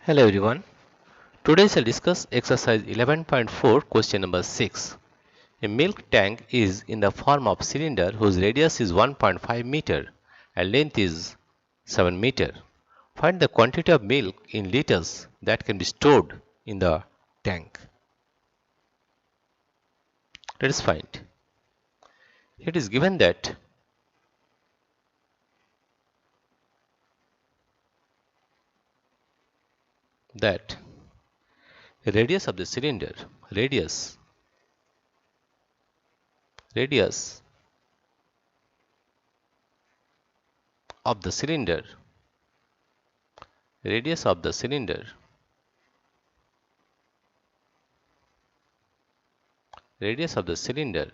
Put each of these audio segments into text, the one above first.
Hello everyone. Today I'll discuss exercise 11.4 question number 6. A milk tank is in the form of cylinder whose radius is 1.5 meter and length is 7 meter. Find the quantity of milk in liters that can be stored in the tank. Let us find. It is given that radius of the cylinder, radius of the cylinder, radius of the cylinder radius of the cylinder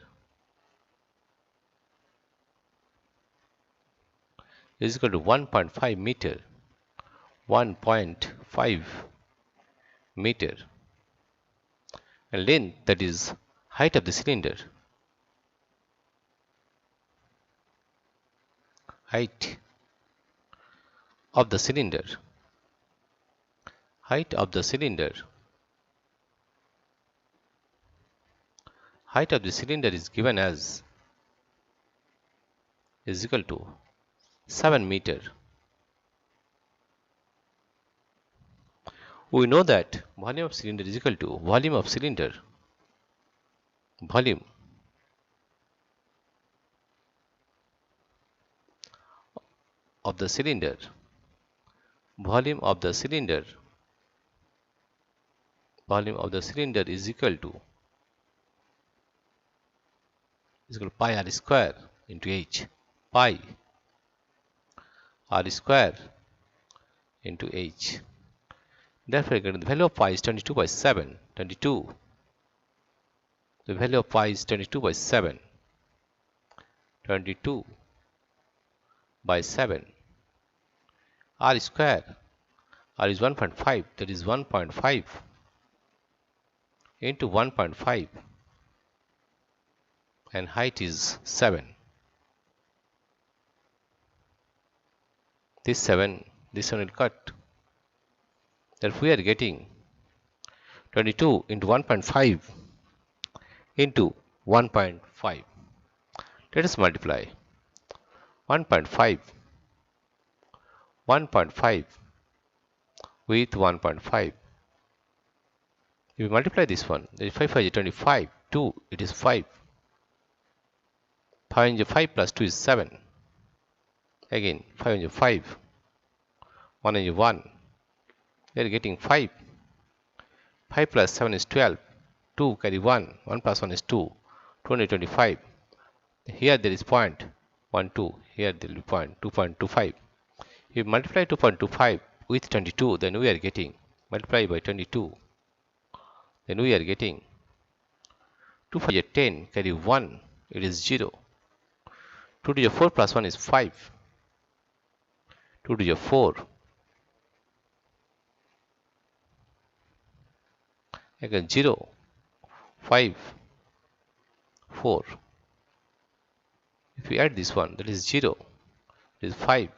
is equal to 1.5 meter, 1.5 meter, and length, that is height of the cylinder, height of the cylinder, height of the cylinder, height of the cylinder is given as is equal to 7 meter. We know that volume of cylinder is equal to volume of cylinder, volume of the cylinder, volume of the cylinder, volume of the cylinder is equal to pi r square into h, pi r square into h. Therefore, the value of pi is 22 by 7. 22. The value of pi is 22 by 7. 22 by 7. R square. R is 1.5. That is 1.5 into 1.5. And height is 7. This 7 will cut. Therefore, we are getting 22 into 1.5 into 1.5. Let us multiply 1.5 with 1.5. If we multiply this one, that is 5 5 is 25, 2 it is 5. 5 into 5 plus 2 is 7. Again 5 into 5, 1 into 1. We are getting 5. 5 plus 7 is 12. 2 carry 1. 1 plus 1 is 2. 25. Here there is point 1, 2. Here there will be point 2.25. If we multiply 2.25 with 22, then we are getting, multiply by 22. Then we are getting 2 5 is 10, carry 1, it is 0. 2 to the 4 plus 1 is 5. 2 to the 4. Again 0, 5, 4. If we add this one, that is 0, it is 5.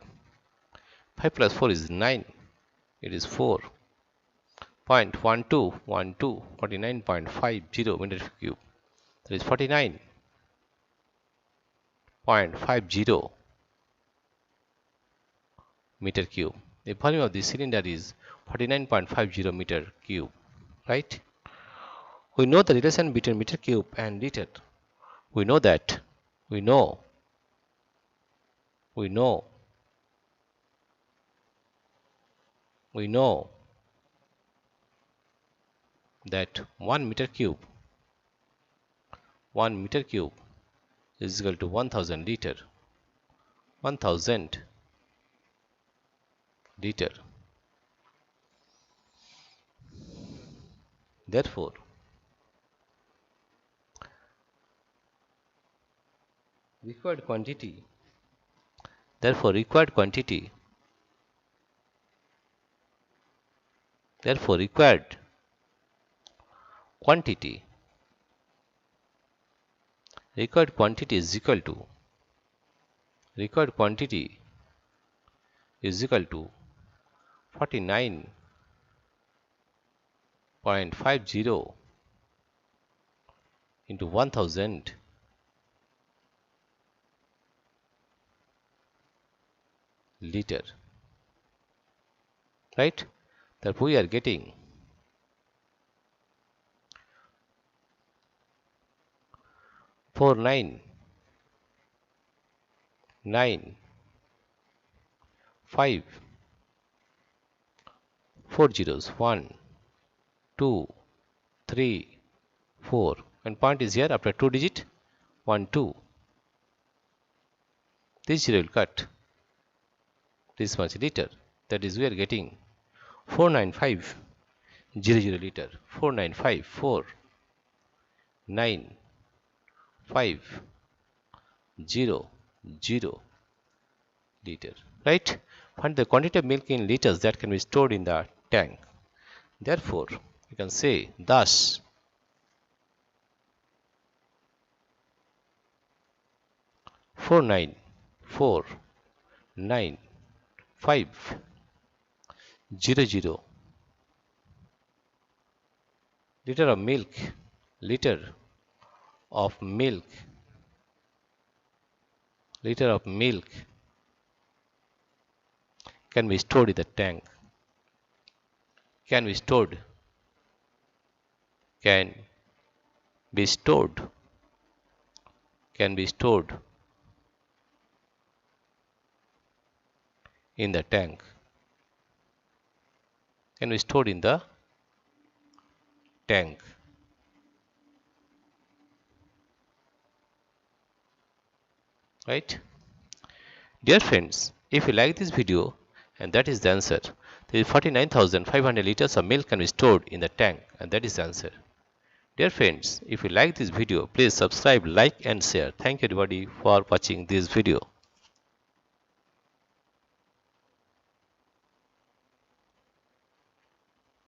5 plus 4 is 9, it is 4. 0.12, 49.50 meter cube. That is 49.50 meter cube. The volume of the cylinder is 49.50 meter cube, right? We know the relation between meter cube and liter. We know that that 1 meter cube is equal to 1000 liter. 1000 liter. Therefore, required quantity required quantity is equal to 49 0.50 into 1000 liter, right? That we are getting 4995 4 zeros 1 2 3 4 and point is here after 2 digit 1 2. This zero will cut this much liter, that is we are getting 49500 liter, 4954950 liter, right? Find the quantity of milk in liters that can be stored in the tank. Therefore, you can say thus four nine four nine 500 liter of milk, liter of milk, liter of milk can be stored in the tank, can be stored, can be stored, can be stored in the tank, can be stored in the tank, right? Dear friends, if you like this video, and that is the answer, there is 49,500 liters of milk can be stored in the tank, and that is the answer. Dear friends, if you like this video, please subscribe, like and share. Thank you everybody for watching this video.